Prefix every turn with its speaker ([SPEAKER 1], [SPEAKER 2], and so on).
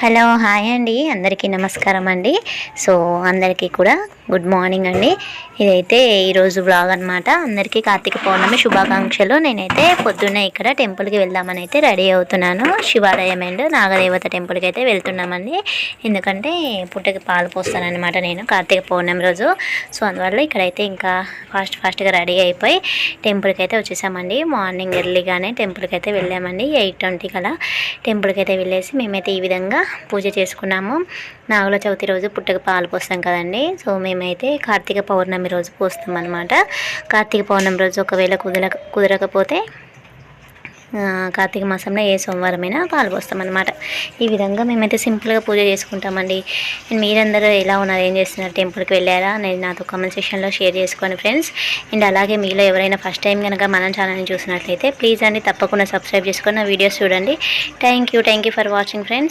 [SPEAKER 1] Hello hi అండి, అందరికీ నమస్కారం అండి. సో అందరికీ కూడా గుడ్ మార్నింగ్ అండి. ఇదైతే ఈరోజు బ్లాగ్ అనమాట. అందరికీ కార్తీక పౌర్ణమి శుభాకాంక్షలు. నేనైతే పొద్దున్నే ఇక్కడ టెంపుల్కి వెళ్దామని అయితే రెడీ అవుతున్నాను. శివాలయం అండ్ నాగదేవత టెంపుల్కి అయితే వెళ్తున్నామండి. ఎందుకంటే పుట్టకి పాలు పోస్తానన్నమాట నేను కార్తీక పౌర్ణమి రోజు. సో అందువల్ల ఇక్కడైతే ఇంకా ఫాస్ట్గా రెడీ అయిపోయి టెంపుల్కి అయితే వచ్చేసామండి. మార్నింగ్ ఎర్లీగానే టెంపుల్కి అయితే వెళ్ళామండి. 8:20 కలా టెంపుల్కి అయితే వెళ్ళేసి మేమైతే ఈ విధంగా పూజ చేసుకున్నాము. నాగుల చవితి రోజు పుట్టకు పాలు పోస్తాం కదండి. సో మేమైతే కార్తీక పౌర్ణమి రోజు పోస్తాం అనమాట. కార్తీక పౌర్ణమి రోజు ఒకవేళ కుదరకపోతే కార్తీక మాసంలో ఏ సోమవారమైనా పాలు పోస్తాం అనమాట. ఈ విధంగా మేమైతే సింపుల్గా పూజ చేసుకుంటామండి. మీరందరూ ఎలా ఉన్నారు, ఏం చేస్తున్నారు, టెంపుల్కి వెళ్ళారా అనేది నాతో కామెంట్ సెక్షన్లో షేర్ చేసుకోండి ఫ్రెండ్స్. అండ్ అలాగే మీలో ఎవరైనా ఫస్ట్ టైం కనుక మన ఛానల్ని చూసినట్లయితే ప్లీజ్ అండి తప్పకుండా సబ్స్క్రైబ్ చేసుకొని నా వీడియోస్ చూడండి. Thank you for watching friends.